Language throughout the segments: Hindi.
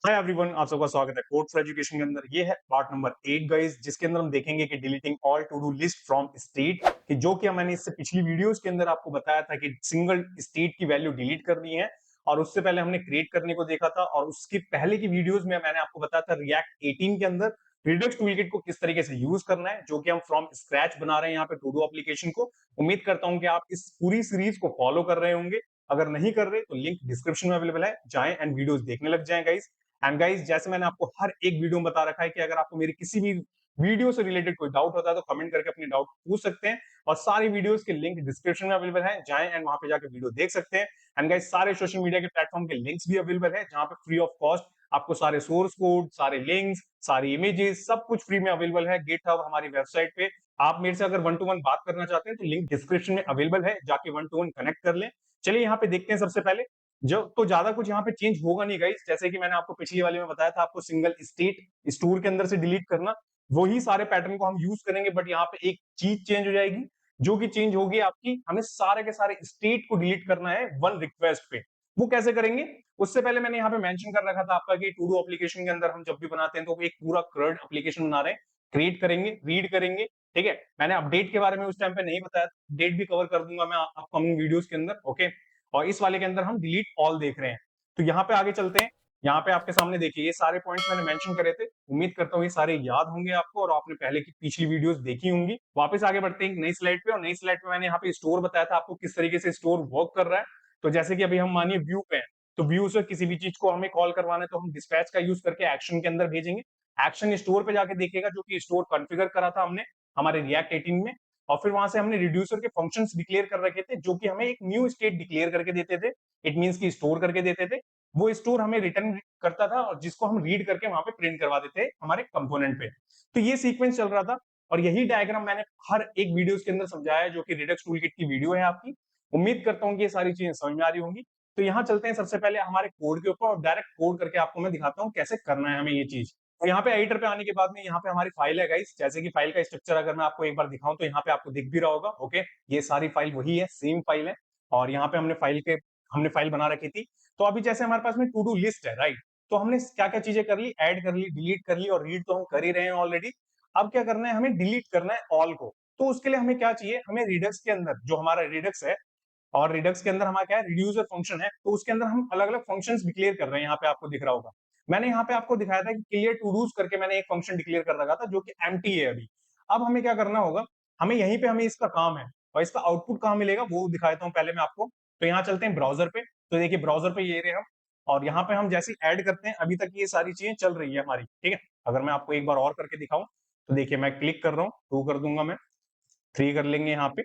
हाय एवरीवन, आप सबका स्वागत है कोड फॉर एजुकेशन के अंदर। ये है पार्ट नंबर 8 गाइस, जिसके अंदर हम देखेंगे कि deleting all to do list from state, कि जो कि मैंने इससे पिछली वीडियोस के अंदर आपको बताया था कि सिंगल स्टेट की वैल्यू डिलीट करनी है। और उससे पहले हमने क्रिएट करने को देखा था, और उसके पहले की वीडियोस में मैंने आपको बताया था रिएक्ट 18 के अंदर रिडक्स टूलकिट को किस तरीके से यूज करना है, जो कि हम फ्रॉम स्क्रैच बना रहे हैं यहाँ पे टू डू एप्लीकेशन को। उम्मीद करता हूँ कि आप इस पूरी सीरीज को फॉलो कर रहे होंगे। अगर नहीं कर रहे तो लिंक डिस्क्रिप्शन में अवेलेबल है, जाएं एंड वीडियोस देखने लग जाएं गाइस। एंड गाइस, जैसे मैंने आपको हर एक वीडियो में बता रखा है कि अगर आपको मेरी किसी भी वीडियो से रिलेटेड कोई डाउट होता है तो कमेंट करके अपने डाउट पूछ सकते हैं। और सारी वीडियोस के लिंक डिस्क्रिप्शन में अवेलेबल है, जाएं एंड वहां पे जाकर वीडियो देख सकते हैं। एंड गाइस, सारे सोशल मीडिया के प्लेटफॉर्म के लिंक्स भी अवेलेबल है, जहां पे फ्री ऑफ कॉस्ट आपको सारे सोर्स कोड, सारे लिंक्स, सारी इमेजेस, सब कुछ फ्री में अवेलेबल है गिटहब हमारी वेबसाइट पे। आप मेरे से अगर वन टू वन बात करना चाहते हैं तो लिंक डिस्क्रिप्शन में अवेलेबल है, जाके वन टू वन कनेक्ट कर लें। चलिए यहाँ पे देखते हैं। सबसे पहले जो तो ज्यादा कुछ यहाँ पे चेंज होगा नहीं गाइस, जैसे कि मैंने आपको पिछली वाले में बताया था, आपको सिंगल स्टेट स्टोर के अंदर से डिलीट करना, वही सारे पैटर्न को हम यूज करेंगे। बट यहाँ पे एक चीज चेंज हो जाएगी, जो कि चेंज होगी आपकी, हमें सारे के सारे स्टेट को डिलीट करना है वन रिक्वेस्ट पे। वो कैसे करेंगे? उससे पहले मैंने यहाँ पे मेंशन कर रखा था आपका कि टू डू एप्लीकेशन के अंदर हम जब भी बनाते हैं तो एक पूरा कर्ड एप्लीकेशन बना रहे हैं, क्रिएट करेंगे, रीड करेंगे। ठीक है, मैंने अपडेट के बारे में उस टाइम पे नहीं बताया, डेट भी कवर कर दूंगा मैं अपकमिंग वीडियोस के अंदर। ओके, और इस वाले के अंदर हम डिलीट ऑल देख रहे हैं। तो यहाँ पे आगे चलते हैं। यहाँ पे आपके सामने देखिए, ये सारे पॉइंट्स मैंने मेंशन करे थे, उम्मीद करता हूँ ये सारे याद होंगे आपको और आपने पहले की पिछली वीडियोस देखी होंगी। वापस आगे बढ़ते हैं नई स्लाइड पे, और नई स्लाइड पे मैंने यहाँ पे स्टोर बताया था आपको किस तरीके से स्टोर वर्क कर रहा है। तो जैसे कि अभी हम मानिए व्यू पे हैं, तो व्यू से किसी भी चीज को हमें कॉल करवाना है तो हम डिस्पैच का यूज करके एक्शन के अंदर भेजेंगे। एक्शन स्टोर पे जाके देखेगा, जो कि स्टोर कॉन्फ़िगर करा था हमने हमारे रिएक्ट 18 में। और फिर वहां से हमने रिड्यूसर के फंक्शंस डिक्लेयर कर रखे थे, जो कि हमें एक न्यू स्टेट डिक्लेयर करके देते थे। इट मींस की स्टोर करके देते थे। वो स्टोर हमें रिटर्न करता था, और जिसको हम रीड करके वहां पे प्रिंट करवा देते हमारे कंपोनेंट पे। तो ये सीक्वेंस चल रहा था, और यही डायग्राम मैंने हर एक वीडियोस के अंदर समझाया है, जो कि रिडक्स टूलकिट की वीडियो है आपकी। उम्मीद करता हूँ कि ये सारी चीजें समझ में आ रही होंगी। तो यहाँ चलते हैं सबसे पहले हमारे कोड के ऊपर, और डायरेक्ट कोड करके आपको मैं दिखाता हूँ कैसे करना है हमें ये चीज। और यहाँ पे एडिटर पे आने के बाद में यहाँ पे हमारी फाइल है गाइस। जैसे कि फाइल का स्ट्रक्चर अगर मैं आपको एक बार दिखाऊं तो यहाँ पे आपको दिख भी रहा होगा। ओके, ये सारी फाइल वही है, सेम फाइल है। और यहाँ पे हमने फाइल बना रखी थी। तो अभी जैसे हमारे पास में टू डू लिस्ट है, राइट? तो हमने क्या क्या चीजें कर ली, ऐड कर ली, डिलीट कर ली, और रीड तो हम कर ही रहे हैं ऑलरेडी। अब क्या करना है, हमें डिलीट करना है ऑल को। तो उसके लिए हमें क्या चाहिए, हमें रिडक्स के अंदर जो हमारा रिडक्स है, और रिडक्स के अंदर हमारा क्या है, रिड्यूसर फंक्शन है, तो उसके अंदर हम अलग अलग फंक्शंस डिक्लेयर कर रहे हैं। यहाँ पे आपको दिख रहा होगा, मैंने यहाँ पे आपको दिखाया था कि क्लियर टू डूज करके मैंने एक फंक्शन डिक्लेयर कर रखा था, जो कि एम्प्टी है अभी। अब हमें क्या करना होगा, हमें यहीं पे हमें इसका काम है, और इसका आउटपुट कहाँ मिलेगा वो दिखाता हूँ पहले मैं आपको। तो यहाँ चलते हैं ब्राउजर पे। तो देखिए ब्राउजर पे ये रहे हम, और यहाँ पे हम जैसे ऐड करते हैं, अभी तक ये सारी चीजें चल रही है हमारी। ठीक है, अगर मैं आपको एक बार और करके दिखाऊं, तो देखिए मैं क्लिक कर रहा हूँ, 2 कर दूंगा मैं, 3 कर लेंगे यहाँ पे।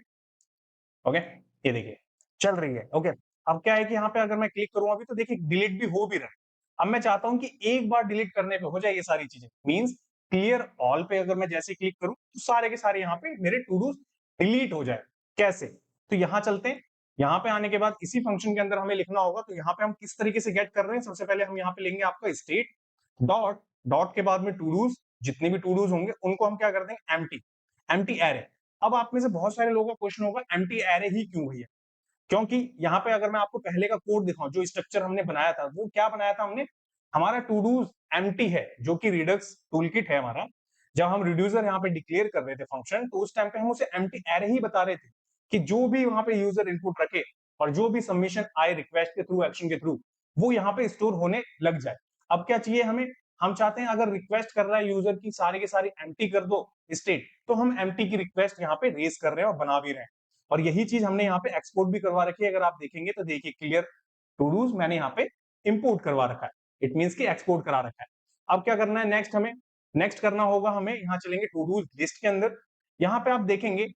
ओके, ये देखिए चल रही है। ओके, अब क्या है कि यहाँ पे अगर मैं क्लिक करूं अभी, तो देखिए डिलीट भी हो भी रहा है। अब मैं चाहता हूं कि एक बार डिलीट करने पे हो जाए ये सारी चीजें, मींस क्लियर ऑल पे अगर मैं जैसे क्लिक करूं तो सारे के सारे यहाँ पे मेरे टू डूज डिलीट हो जाए। कैसे? तो यहाँ चलते हैं। यहाँ पे आने के बाद इसी फंक्शन के अंदर हमें लिखना होगा। तो यहाँ पे हम किस तरीके से गेट कर रहे हैं, सबसे पहले हम यहाँ पे लेंगे आपका स्टेट डॉट, डॉट के बाद में टू डूज, जितने भी टू डूज होंगे उनको हम क्या कर देंगे, एम्प्टी, एम्प्टी एरे। अब आप में से बहुत सारे लोगों का क्वेश्चन होगा, एम्प्टी एरे ही क्यों भैया? क्योंकि यहाँ पे अगर मैं आपको पहले का कोड दिखाऊं, जो स्ट्रक्चर हमने बनाया था, वो क्या बनाया था हमने, हमारा टू डू एम्प्टी है, जो कि रिडक्स टूलकिट है हमारा। जब हम रिड्यूसर यहाँ पे डिक्लेयर कर रहे थे फंक्शन, तो उस टाइम पे हम उसे एम्प्टी एरे ही बता रहे थे, कि जो भी वहां पे यूजर इनपुट रखे और जो भी सबमिशन आए रिक्वेस्ट के थ्रू, एक्शन के थ्रू, वो यहाँ पे स्टोर होने लग जाए। अब क्या चाहिए हमें, हम चाहते हैं अगर रिक्वेस्ट कर रहा है यूजर की सारी के सारी एम्प्टी कर दो स्टेट, तो हम एम्प्टी की रिक्वेस्ट यहाँ पे रेज कर रहे हैं और बना भी रहे हैं। और यही चीज हमने यहाँ पे एक्सपोर्ट भी करवा रखी है। अगर आप देखेंगे तो देखिए क्लियर टू डूज मैंने यहाँ पे इंपोर्ट करवा रखा है, इट मींस कि एक्सपोर्ट करा रखा है। अब क्या करना है नेक्स्ट, हमें नेक्स्ट करना होगा, हमें यहाँ चलेंगे टू डूज लिस्ट के अंदर। यहाँ पे आप देखेंगे,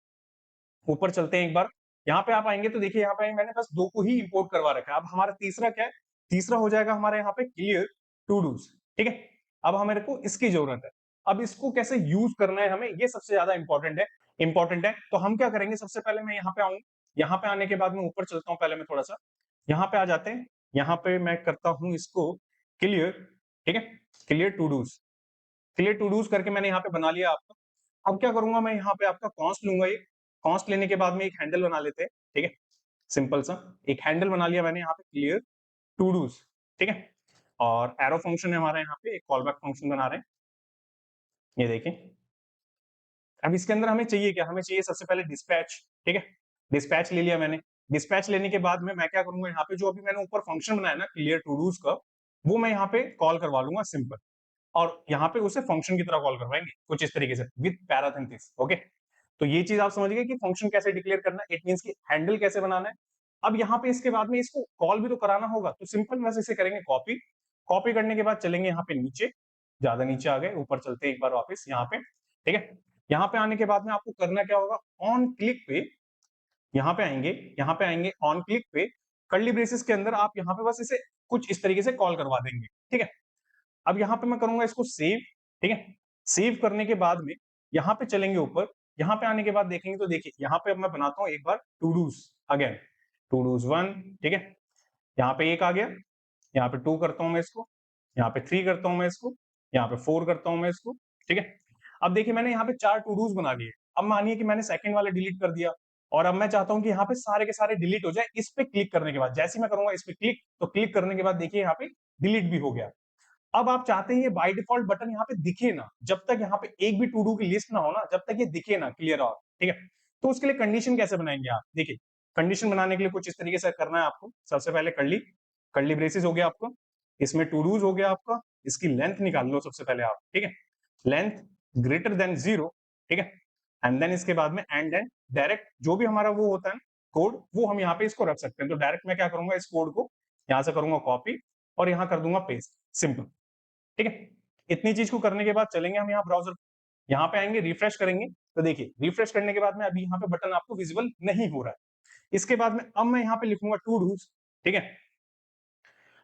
ऊपर चलते हैं एक बार, यहाँ पे आप आएंगे तो देखिए यहाँ पे मैंने बस 2 को ही इंपोर्ट करवा रखा है। अब हमारा तीसरा क्या है, तीसरा हो जाएगा हमारे यहाँ पे क्लियर टू डूज। ठीक है, अब हमारे को इसकी जरूरत है। अब इसको कैसे यूज करना है हमें, ये सबसे ज्यादा इंपॉर्टेंट है। तो हम क्या करेंगे, सबसे पहले मैं यहाँ पे आऊंगा, यहाँ पे आने के बाद में ऊपर चलता हूँ, पहले मैं थोड़ा सा यहाँ पे आ जाते हैं। यहाँ पे मैं करता हूँ इसको क्लियर, ठीक है, clear to dos, clear to dos करके मैंने यहाँ पे बना लिया आपका। अब क्या करूंगा, मैं यहाँ पे आपका कॉन्स्ट लूंगा, एक कॉन्स्ट लेने के बाद में एक हैंडल बना लेते हैं। ठीक है, सिंपल सा एक हैंडल बना लिया मैंने यहाँ पे क्लियर टू डूज। ठीक है, और एरो फंक्शन है हमारा यहाँ पे, एक कॉल बैक फंक्शन बना रहे हैं, ये देखें। अब इसके अंदर हमें चाहिए क्या, हमें चाहिए सबसे पहले डिस्पैच, ठीक है। डिस्पैच ले लिया मैंने। डिस्पैच लेने के बाद में मैं क्या करूंगा, यहाँ पे जो अभी मैंने ऊपर फंक्शन बनाया ना क्लियर टू डूज का, वो मैं यहाँ पे कॉल करवा लूंगा सिंपल, और यहाँ पे उसे फंक्शन की तरह कॉल करवाएंगे कुछ इस तरीके से विद पैराथेंटिस। ओके, तो ये चीज आप समझ गए कि फंक्शन कैसे डिक्लेयर करना है, इट मींस कि हैंडल कैसे बनाना है। अब यहाँ पे इसके बाद में इसको कॉल भी तो कराना होगा, तो सिंपल वैसे इसे करेंगे कॉपी। कॉपी करने के बाद चलेंगे यहाँ पे नीचे, ज्यादा नीचे आ गए, ऊपर चलते हैं एक बार वापस यहाँ पे, ठीक है। यहाँ पे आने के बाद में आपको करना क्या होगा, ऑन क्लिक पे यहाँ पे आएंगे, यहाँ पे आएंगे ऑन क्लिक पे, कर्ली ब्रेसेस के अंदर आप यहाँ पे बस इसे कुछ इस तरीके से कॉल करवा देंगे, ठीक है। अब यहाँ पे मैं करूंगा इसको सेव, ठीक है। सेव करने के बाद में यहाँ पे चलेंगे ऊपर, यहाँ पे आने के बाद देखेंगे तो देखिए यहाँ पे अब मैं बनाता हूँ एक बार two twos, again two twos one, ठीक है। यहाँ पे एक आ गया, यहाँ पे टू करता हूँ मैं इसको, यहाँ पे थ्री करता हूँ मैं इसको, यहाँ पे फोर करता हूँ मैं इसको, ठीक है। अब देखिए मैंने यहाँ पे चार टू डूज बना लिए। अब मानिए कि मैंने सेकंड वाला डिलीट कर दिया, और अब मैं चाहता हूँ कि यहाँ पे सारे के सारे डिलीट हो जाए इस पे क्लिक करने के बाद। जैसे ही मैं करूंगा इस पे क्लिक, तो क्लिक करने के बाद देखिए यहाँ पे डिलीट भी हो गया। अब आप चाहते हैं ये बाय डिफॉल्ट बटन यहाँ पे दिखे ना, जब तक यहाँ पे एक भी टू डू की लिस्ट ना हो ना, जब तक ये दिखे ना क्लियर ऑल, ठीक है। तो उसके लिए कंडीशन कैसे बनाएंगे आप, देखिए कंडीशन बनाने के लिए कुछ इस तरीके से करना है आपको। सबसे पहले कर्ली ब्रेसेस हो गया आपका, इसमें टू डूज हो गया आपका, इसकी लेंथ निकाल लो सबसे पहले आप, ठीक है। लेंथ ग्रेटर देन 0, ठीक है। एंड देन इसके बाद में एंड देन डायरेक्ट जो भी हमारा वो होता है कोड, वो हम यहाँ पे इसको रख सकते हैं। तो डायरेक्ट मैं क्या करूंगा, इस कोड को यहाँ से करूंगा कॉपी और यहाँ कर दूंगा पेस्ट, सिंपल, ठीक है। इतनी चीज को करने के बाद चलेंगे हम यहाँ ब्राउजर, यहाँ पे आएंगे, रिफ्रेश करेंगे, तो देखिए रिफ्रेश करने के बाद में अभी यहाँ पे बटन आपको विजिबल नहीं हो रहा है। इसके बाद में अब मैं यहाँ पे लिखूंगा टू डूज, ठीक है,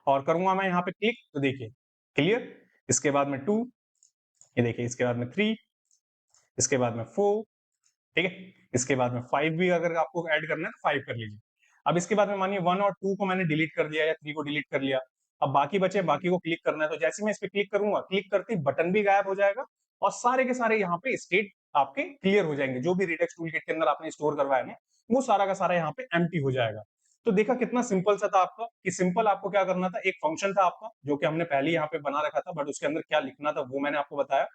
और करूंगा मैं यहाँ पे क्लिक, तो देखिए क्लियर। इसके बाद में टू, ये देखिए, इसके बाद में थ्री, इसके बाद में फोर, ठीक है। इसके बाद में फाइव भी अगर आपको ऐड करना है तो फाइव कर लीजिए। अब इसके बाद में मानिए वन और टू को मैंने डिलीट कर दिया या थ्री को डिलीट कर लिया, अब बाकी बचे, बाकी को क्लिक करना है। तो जैसे मैं इस पे क्लिक करूंगा, क्लिक करते ही बटन भी गायब हो जाएगा और सारे के सारे यहाँ पे स्टेट आपके क्लियर हो जाएंगे। जो भी रिटेक्स्ट टूलकिट के अंदर आपने स्टोर करवाया ना, वो सारा का सारा यहाँ पे एम्प्टी हो जाएगा। तो देखा कितना सिंपल सा था आपका, कि सिंपल आपको क्या करना था, एक फंक्शन था आपका जो कि हमने पहले यहाँ पे बना रखा था, बट उसके अंदर क्या लिखना था वो मैंने आपको बताया,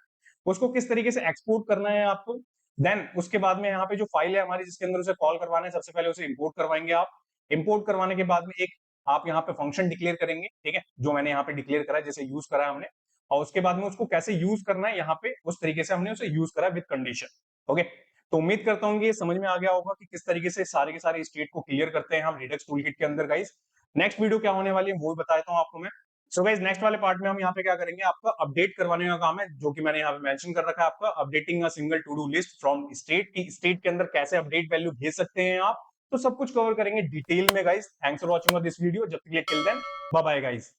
उसको किस तरीके से एक्सपोर्ट करना है आपको। देन उसके बाद में यहाँ पे जो फाइल है हमारी जिसके अंदर उसे कॉल करवाना है, सबसे पहले उसे इंपोर्ट करवाएंगे आप। इंपोर्ट करवाने के बाद में एक आप यहाँ पे फंक्शन डिक्लेयर करेंगे, ठीक है, जो मैंने यहाँ पे डिक्लेयर करा है, जैसे यूज करा है हमने, और उसके बाद में उसको कैसे यूज करना है यहाँ पे उस तरीके से हमने उसे यूज करा विद कंडीशन। ओके, तो उम्मीद करता हूँ कि ये समझ में आ गया होगा कि किस तरीके से सारे के सारे स्टेट को क्लियर करते हैं हम रिडक्स टूलकिट के अंदर। गाइस नेक्स्ट वीडियो क्या होने वाली है वो भी बताता हूँ आपको मैं। सो गाइस नेक्स्ट वाले पार्ट में हम यहाँ पे क्या करेंगे, आपका अपडेट करवाने का काम है, जो कि मैंने यहाँ पे मेंशन कर रखा है, आपका updating a single to do list from state, की स्टेट के अंदर कैसे अपडेट वैल्यू भेज सकते हैं आप। तो सब कुछ कवर करेंगे डिटेल में guys. Thanks for watching this video, जब तक के लिए till then bye bye guys.